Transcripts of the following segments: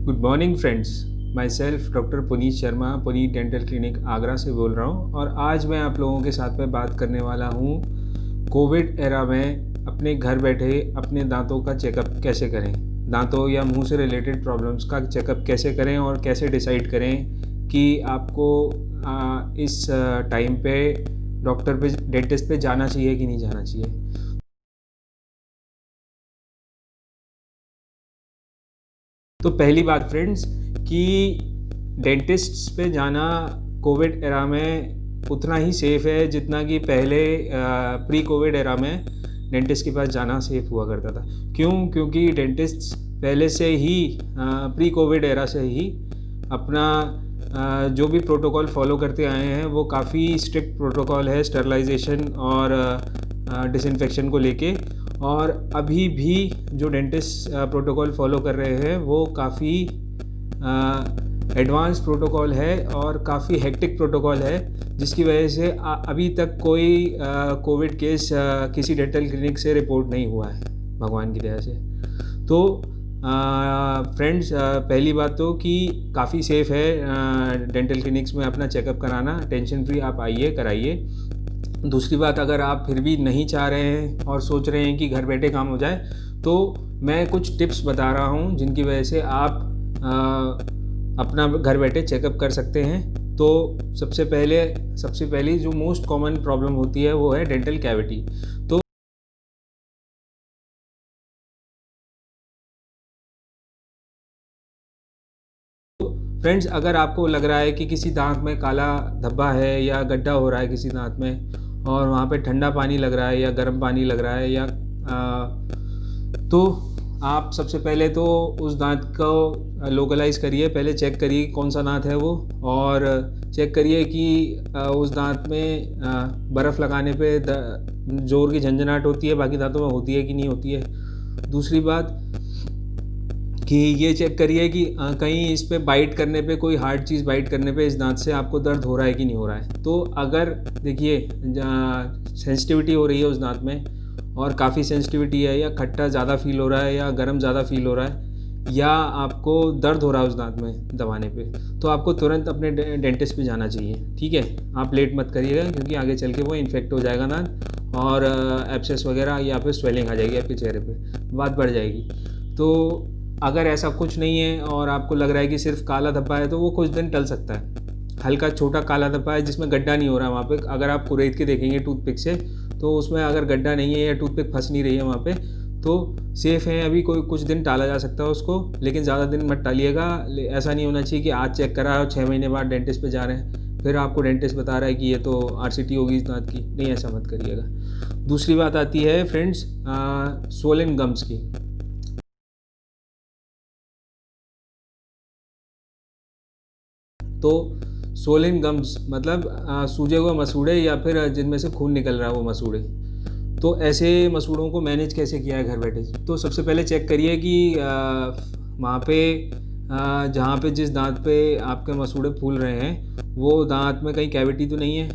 Good morning friends. My self doctor Puneet Sharma, Puneet dental clinic Agra से बोल रहा हूँ और आज मैं आप लोगों के साथ में बात करने वाला हूँ कोविड एरा में अपने घर बैठे अपने दांतों का चेकअप कैसे करें, दांतों या मुंह से रिलेटेड प्रॉब्लम्स का चेकअप कैसे करें और कैसे डिसाइड करें कि आपको इस टाइम पे डॉक्टर पे डेंटिस्ट पे जाना चाहिए कि नहीं जाना चाहिए। तो पहली बात फ्रेंड्स कि डेंटिस्ट्स पे जाना कोविड एरा में उतना ही सेफ़ है जितना कि पहले प्री कोविड एरा में डेंटिस्ट के पास जाना सेफ़ हुआ करता था। क्योंकि डेंटिस्ट्स पहले से ही प्री कोविड एरा से ही अपना जो भी प्रोटोकॉल फॉलो करते आए हैं वो काफ़ी स्ट्रिक्ट प्रोटोकॉल है स्टरलाइजेशन और डिसइंफेक्शन को लेके। और अभी भी जो डेंटिस्ट प्रोटोकॉल फॉलो कर रहे हैं वो काफ़ी एडवांस प्रोटोकॉल है और काफ़ी हेक्टिक प्रोटोकॉल है, जिसकी वजह से अभी तक कोई कोविड केस किसी डेंटल क्लिनिक से रिपोर्ट नहीं हुआ है, भगवान की दया से। तो फ्रेंड्स, पहली बात तो कि काफ़ी सेफ़ है डेंटल क्लिनिक्स में अपना चेकअप कराना, टेंशन फ्री आप आइए कराइए। दूसरी बात, अगर आप फिर भी नहीं चाह रहे हैं और सोच रहे हैं कि घर बैठे काम हो जाए, तो मैं कुछ टिप्स बता रहा हूं जिनकी वजह से आप अपना घर बैठे चेकअप कर सकते हैं। तो सबसे पहली जो मोस्ट कॉमन प्रॉब्लम होती है वो है डेंटल कैविटी। तो फ्रेंड्स, अगर आपको लग रहा है कि किसी दांत में काला धब्बा है या गड्ढा हो रहा है किसी दांत में और वहाँ पे ठंडा पानी लग रहा है या गर्म पानी लग रहा है या तो आप सबसे पहले तो उस दांत को लोकलाइज करिए, पहले चेक करिए कौन सा दांत है वो, और चेक करिए कि उस दांत में बर्फ़ लगाने पे जोर की झंझनाहट होती है, बाकी दांतों में होती है कि नहीं होती है। दूसरी बात कि ये चेक करिए कि कहीं इस पे बाइट करने पे, कोई हार्ड चीज़ बाइट करने पे इस दांत से आपको दर्द हो रहा है कि नहीं हो रहा है। तो अगर देखिए सेंसिटिविटी हो रही है उस दांत में और काफ़ी सेंसिटिविटी है, या खट्टा ज़्यादा फील हो रहा है या गर्म ज़्यादा फील हो रहा है, या आपको दर्द हो रहा है उस दांत में दबाने पे, तो आपको तुरंत अपने डेंटिस्ट पे जाना चाहिए। ठीक है, आप लेट मत करिएगा क्योंकि आगे चल के वो इन्फेक्ट हो जाएगा दांत और एब्सेस वगैरह या फिर स्वेलिंग आ जाएगी आपके चेहरे पे, बात बढ़ जाएगी। तो अगर ऐसा कुछ नहीं है और आपको लग रहा है कि सिर्फ काला धब्बा है, तो वो कुछ दिन टल सकता है। हल्का छोटा काला धब्बा है जिसमें गड्ढा नहीं हो रहा है वहाँ पे, अगर आप कुरेद के देखेंगे टूथपिक से, तो उसमें अगर गड्ढा नहीं है या टूथपिक फंस नहीं रही है वहाँ पे, तो सेफ़ है, अभी कोई कुछ दिन टाला जा सकता है उसको, लेकिन ज़्यादा दिन मत टालिएगा। ऐसा नहीं होना चाहिए कि आज चेक करा और 6 महीने बाद डेंटिस्ट पे जा रहे हैं, फिर आपको डेंटिस्ट बता रहा है कि ये तो RCT होगी इस दांत की। नहीं, ऐसा मत करिएगा। दूसरी बात आती है फ्रेंड्स स्वोलन गम्स की। तो स्वोलन गम्स मतलब सूजे हुए मसूड़े या फिर जिनमें से खून निकल रहा है वो मसूड़े। तो ऐसे मसूड़ों को मैनेज कैसे किया है घर बैठे? तो सबसे पहले चेक करिए कि वहाँ पे जहाँ पे जिस दांत पे आपके मसूड़े फूल रहे हैं वो दांत में कहीं कैविटी तो नहीं है।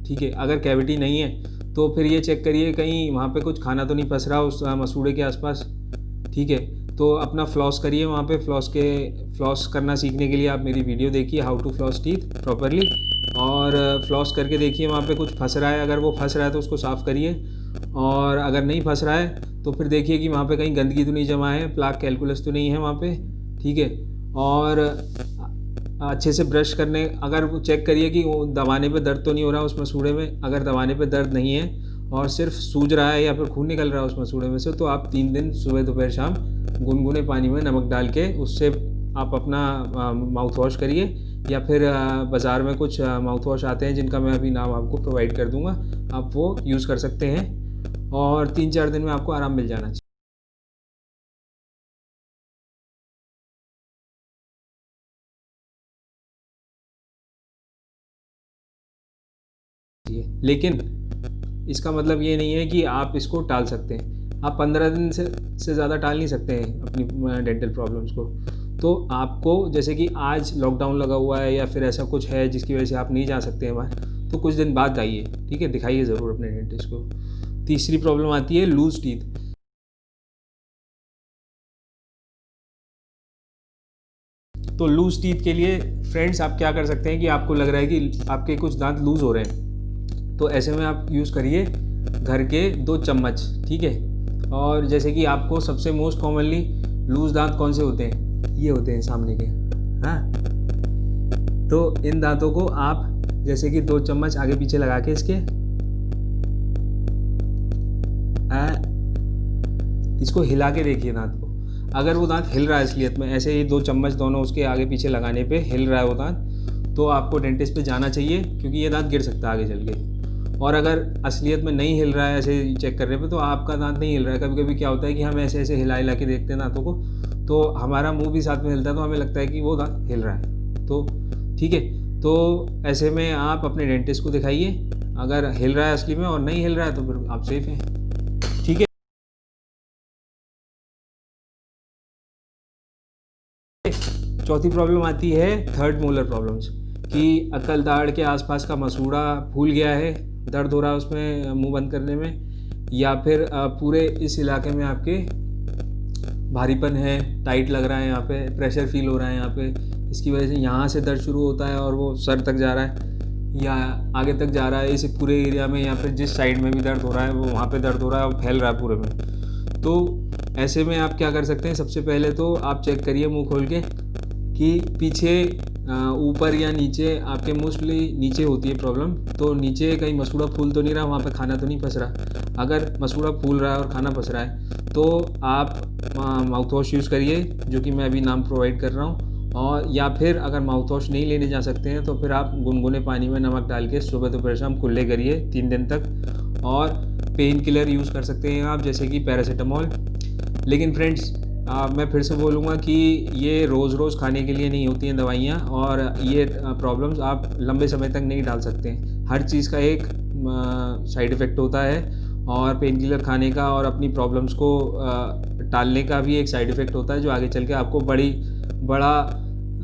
ठीक है, अगर कैविटी नहीं है तो फिर ये चेक करिए कहीं वहाँ पे कुछ खाना तो नहीं फंस रहा उस मसूड़े के आसपास। ठीक है, तो अपना फ्लॉस करिए वहाँ पे। फ्लॉस करना सीखने के लिए आप मेरी वीडियो देखिए, how to floss teeth properly, और फ्लॉस करके देखिए वहाँ पे कुछ फंस रहा है। अगर वो फंस रहा है तो उसको साफ़ करिए, और अगर नहीं फंस रहा है तो फिर देखिए कि वहाँ पे कहीं गंदगी तो नहीं जमा है, प्लाक कैलकुलस तो नहीं है वहाँ पे। ठीक है, और अच्छे से ब्रश करने, अगर वो चेक करिए कि वो दबाने पे दर्द तो नहीं हो रहा उस मसूड़े में। अगर दबाने पे दर्द नहीं है और सिर्फ सूज रहा है या फिर खून निकल रहा है उस मसूड़े में से, तो आप 3 दिन सुबह दोपहर शाम गुनगुने पानी में नमक डाल के उससे आप अपना माउथ वॉश करिए, या फिर बाज़ार में कुछ माउथ वॉश आते हैं जिनका मैं अभी नाम आपको प्रोवाइड कर दूंगा, आप वो यूज़ कर सकते हैं और 3-4 दिन में आपको आराम मिल जाना चाहिए। लेकिन इसका मतलब ये नहीं है कि आप इसको टाल सकते हैं। आप 15 दिन से ज़्यादा टाल नहीं सकते हैं अपनी डेंटल प्रॉब्लम्स को। तो आपको, जैसे कि आज लॉकडाउन लगा हुआ है या फिर ऐसा कुछ है जिसकी वजह से आप नहीं जा सकते हैं बाहर, तो कुछ दिन बाद आइए। ठीक है, दिखाइए ज़रूर अपने डेंटिस्ट को। तीसरी प्रॉब्लम आती है लूज टीथ। तो लूज टीथ के लिए फ्रेंड्स आप क्या कर सकते हैं कि आपको लग रहा है कि आपके कुछ दांत लूज़ हो रहे हैं, तो ऐसे में आप यूज़ करिए घर के 2 चम्मच, ठीक है। और जैसे कि आपको सबसे मोस्ट कॉमनली लूज दांत कौन से होते हैं, ये होते हैं सामने के, हाँ। तो इन दांतों को आप जैसे कि 2 चम्मच आगे पीछे लगा के इसको हिला के देखिए दांत को। अगर वो दांत हिल रहा है असलियत में, ऐसे ही 2 चम्मच दोनों उसके आगे पीछे लगाने पे हिल रहा है वो दांत, तो आपको डेंटिस्ट पे जाना चाहिए, क्योंकि ये दांत गिर सकता है आगे चल के। और अगर असलियत में नहीं हिल रहा है ऐसे चेक करने पे, तो आपका दांत नहीं हिल रहा है। कभी कभी क्या होता है कि हम ऐसे ऐसे हिला हिला के देखते हैं दांतों को, तो हमारा मुंह भी साथ में हिलता है, तो हमें लगता है कि वो दांत हिल रहा है। तो ठीक है, तो ऐसे में आप अपने डेंटिस्ट को दिखाइए। अगर हिल रहा है असली में और नहीं हिल रहा है तो फिर आप सेफ हैं, ठीक है। चौथी प्रॉब्लम आती है थर्ड मोलर प्रॉब्लम्स, कि अक्ल दाढ़ के आसपास का मसूड़ा फूल गया है, दर्द हो रहा है उसमें मुंह बंद करने में, या फिर पूरे इस इलाके में आपके भारीपन है, टाइट लग रहा है, यहाँ पे प्रेशर फील हो रहा है यहाँ पे, इसकी वजह से यहाँ से दर्द शुरू होता है और वो सर तक जा रहा है या आगे तक जा रहा है, इस पूरे एरिया में, या फिर जिस साइड में भी दर्द हो रहा है वो वहाँ पे दर्द हो रहा है और फैल रहा है पूरे में। तो ऐसे में आप क्या कर सकते हैं, सबसे पहले तो आप चेक करिए मुंह खोल के कि पीछे ऊपर या नीचे, आपके मोस्टली नीचे होती है प्रॉब्लम, तो नीचे कहीं मसूड़ा फूल तो नहीं रहा, वहाँ पे खाना तो नहीं फंस रहा। अगर मसूड़ा फूल रहा है और खाना फंस रहा है तो आप माउथ वॉश यूज़ करिए, जो कि मैं अभी नाम प्रोवाइड कर रहा हूँ। और या फिर अगर माउथ वॉश नहीं लेने जा सकते हैं तो फिर आप गुनगुने पानी में नमक डाल के सुबह दोपहर शाम कुल्ले करिए 3 दिन तक। और पेन किलर यूज़ कर सकते हैं आप, जैसे कि पैरासीटामोल। लेकिन फ्रेंड्स मैं फिर से बोलूँगा कि ये रोज़ रोज़ खाने के लिए नहीं होती हैं दवाइयाँ, और ये प्रॉब्लम्स आप लंबे समय तक नहीं डाल सकते हैं। हर चीज़ का एक साइड इफ़ेक्ट होता है, और पेन किलर खाने का और अपनी प्रॉब्लम्स को टालने का भी एक साइड इफ़ेक्ट होता है, जो आगे चल के आपको बड़ा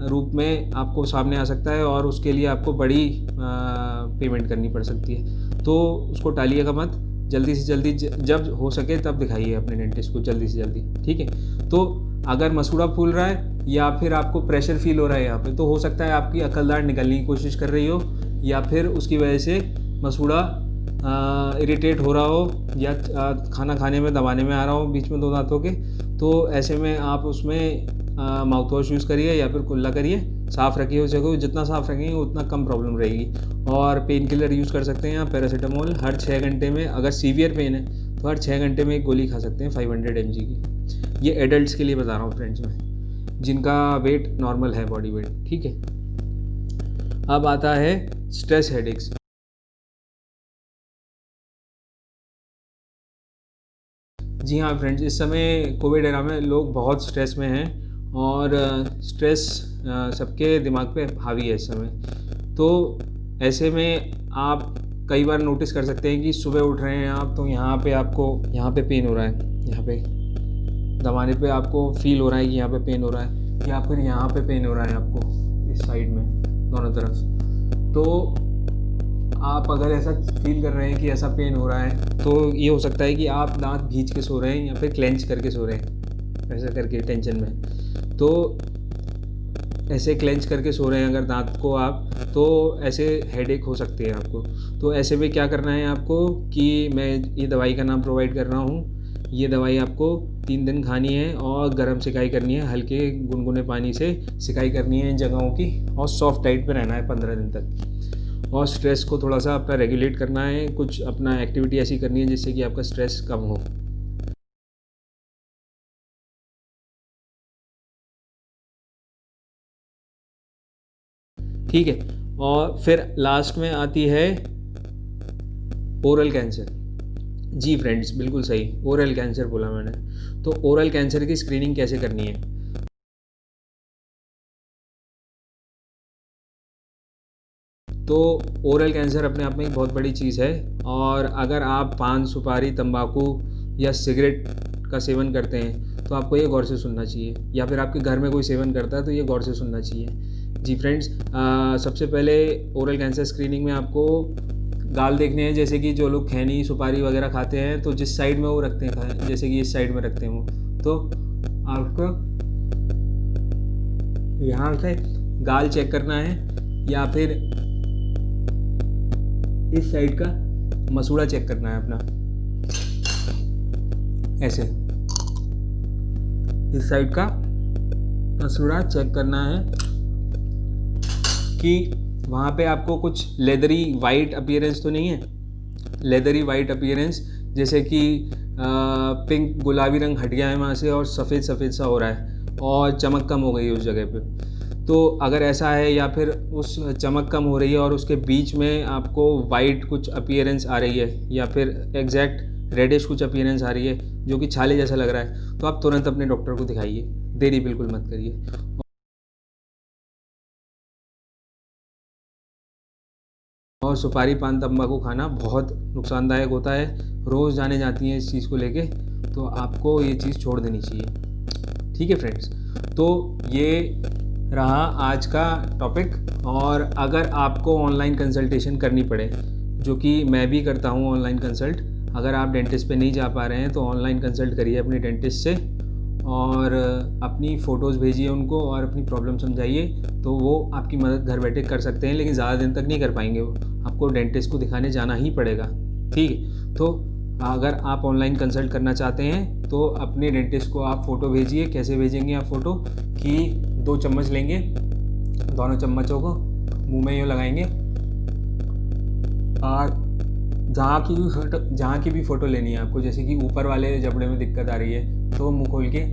रूप में आपको सामने आ सकता है, और उसके लिए आपको बड़ी पेमेंट करनी पड़ सकती है। तो उसको टालिएगा मत, जल्दी से जल्दी जब हो सके तब दिखाइए अपने डेंटिस्ट को, जल्दी से जल्दी, ठीक है। तो अगर मसूड़ा फूल रहा है या फिर आपको प्रेशर फील हो रहा है यहाँ पे, तो हो सकता है आपकी अकल दाढ़ निकलने की कोशिश कर रही हो, या फिर उसकी वजह से मसूड़ा इरिटेट हो रहा हो, या खाना खाने में दबाने में आ रहा हो बीच में 2 दांतों के। तो ऐसे में आप उसमें माउथ वॉश यूज़ करिए या फिर कुल्ला करिए, साफ़ रखिए उसे को, जितना साफ़ रखेंगे उतना कम प्रॉब्लम रहेगी। और पेन किलर यूज़ कर सकते हैं आप, पैरासीटामोल हर 6 घंटे में, अगर सीवियर पेन है तो हर 6 घंटे में एक गोली खा सकते हैं 500 mg की। ये एडल्ट्स के लिए बता रहा हूँ फ्रेंड्स मैं, जिनका वेट नॉर्मल है, बॉडी वेट, ठीक है। अब आता है स्ट्रेस हेडेक्स। जी हाँ फ्रेंड्स, इस समय कोविड एरा में लोग बहुत स्ट्रेस में हैं, और स्ट्रेस सबके दिमाग पे हावी है इस समय। तो ऐसे में आप कई बार नोटिस कर सकते हैं कि सुबह उठ रहे हैं आप, तो यहाँ पे आपको यहाँ पे पेन हो रहा है, यहाँ पे दबाने पे आपको फील हो रहा है कि यहाँ पे पेन हो रहा है, या फिर यहाँ पे पेन हो रहा है आपको इस साइड में, दोनों तरफ। तो आप अगर ऐसा फील कर रहे हैं कि ऐसा पेन हो रहा है, तो ये हो सकता है कि आप दांत भींच के सो रहे हैं या फिर क्लेंच करके सो रहे हैं, ऐसा करके टेंशन में। तो ऐसे क्लेंच करके सो रहे हैं अगर दांत को आप, तो ऐसे हेडेक हो सकते हैं आपको। तो ऐसे में क्या करना है आपको, कि मैं ये दवाई का नाम प्रोवाइड कर रहा हूँ। ये दवाई आपको 3 दिन खानी है, और गर्म सिकाई करनी है, हल्के गुनगुने पानी से सिकाई करनी है इन जगहों की, और सॉफ्ट टाइट पे रहना है 15 दिन तक। और स्ट्रेस को थोड़ा सा अपना रेगुलेट करना है, कुछ अपना एक्टिविटी ऐसी करनी है जिससे कि आपका स्ट्रेस कम हो। ठीक है। और फिर लास्ट में आती है ओरल कैंसर। जी फ्रेंड्स, बिल्कुल सही, ओरल कैंसर बोला मैंने। तो ओरल कैंसर की स्क्रीनिंग कैसे करनी है? तो ओरल कैंसर अपने आप में एक बहुत बड़ी चीज़ है, और अगर आप पान, सुपारी, तंबाकू या सिगरेट का सेवन करते हैं तो आपको ये गौर से सुनना चाहिए, या फिर आपके घर में कोई सेवन करता है तो ये गौर से सुनना चाहिए। जी फ्रेंड्स, सबसे पहले ओरल कैंसर स्क्रीनिंग में आपको गाल देखने हैं, जैसे कि जो लोग खैनी, सुपारी वगैरह खाते हैं तो जिस साइड में वो रखते हैं, जैसे कि इस साइड में रखते हैं वो, तो आपको यहाँ से गाल चेक करना है या फिर इस साइड का मसूड़ा चेक करना है अपना, ऐसे इस साइड का मसूड़ा चेक करना है कि वहाँ पे आपको कुछ लेदरी वाइट अपीयरेंस तो नहीं है। लेदरी वाइट अपीयरेंस जैसे कि पिंक गुलाबी रंग हट गया है वहाँ से और सफ़ेद सफ़ेद सा हो रहा है और चमक कम हो गई है उस जगह पे। तो अगर ऐसा है या फिर उस चमक कम हो रही है और उसके बीच में आपको वाइट कुछ अपीयरेंस आ रही है या फिर एग्जैक्ट रेडिश कुछ अपीयरेंस आ रही है जो कि छाले जैसा लग रहा है, तो आप तुरंत अपने डॉक्टर को दिखाइए, देरी बिल्कुल मत करिए। और सुपारी पान तंबाकू खाना बहुत नुकसानदायक होता है, रोज़ जाने जाती हैं इस चीज़ को लेके, तो आपको ये चीज़ छोड़ देनी चाहिए। ठीक है फ्रेंड्स, तो ये रहा आज का टॉपिक। और अगर आपको ऑनलाइन कंसल्टेशन करनी पड़े, जो कि मैं भी करता हूँ ऑनलाइन कंसल्ट, अगर आप डेंटिस्ट पे नहीं जा पा रहे हैं तो ऑनलाइन कंसल्ट करिए अपने डेंटिस्ट से और अपनी फ़ोटोज़ भेजिए उनको और अपनी प्रॉब्लम समझाइए, तो वो आपकी मदद घर बैठे कर सकते हैं, लेकिन ज़्यादा दिन तक नहीं कर पाएंगे, वो आपको डेंटिस्ट को दिखाने जाना ही पड़ेगा। ठीक है, तो अगर आप ऑनलाइन कंसल्ट करना चाहते हैं तो अपने डेंटिस्ट को आप फ़ोटो भेजिए। कैसे भेजेंगे आप फ़ोटो कि 2 चम्मच लेंगे, दोनों चम्मचों को मुंह में यूँ लगाएंगे और जहाँ की भी फ़ोटो लेनी है आपको, जैसे कि ऊपर वाले जबड़े में दिक्कत आ रही है तो मुंह खोल के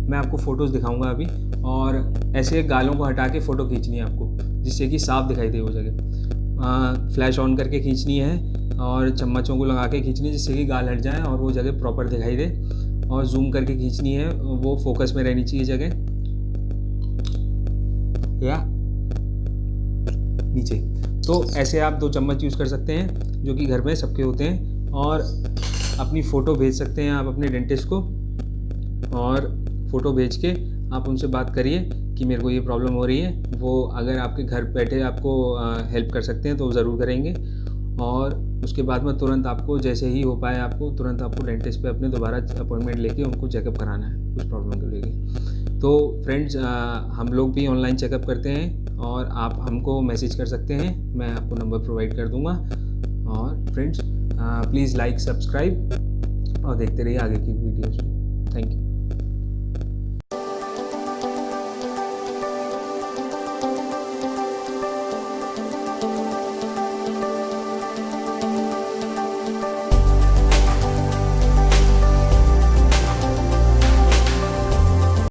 मैं आपको फ़ोटोज़ दिखाऊंगा अभी, और ऐसे गालों को हटा के फ़ोटो खींचनी है आपको जिससे कि साफ दिखाई दे वो जगह। फ्लैश ऑन करके खींचनी है और चम्मचों को लगा के खींचनी है जिससे कि गाल हट जाए और वो जगह प्रॉपर दिखाई दे, और जूम करके खींचनी है, वो फोकस में रहनी चाहिए जगह या नीचे। तो ऐसे आप 2 चम्मच यूज़ कर सकते हैं जो कि घर में सबके होते हैं, और अपनी फ़ोटो भेज सकते हैं आप अपने डेंटिस्ट को, और फ़ोटो भेज के आप उनसे बात करिए कि मेरे को ये प्रॉब्लम हो रही है। वो अगर आपके घर बैठे आपको हेल्प कर सकते हैं तो ज़रूर करेंगे, और उसके बाद में तुरंत आपको जैसे ही हो पाए आपको तुरंत आपको डेंटिस्ट पे अपने दोबारा अपॉइंटमेंट लेके उनको चेकअप कराना है उस प्रॉब्लम को लेके। तो फ्रेंड्स, हम लोग भी ऑनलाइन चेकअप करते हैं और आप हमको मैसेज कर सकते हैं, मैं आपको नंबर प्रोवाइड कर दूँगा। और फ्रेंड्स, प्लीज़ लाइक सब्सक्राइब और देखते रहिए आगे की वीडियोज़।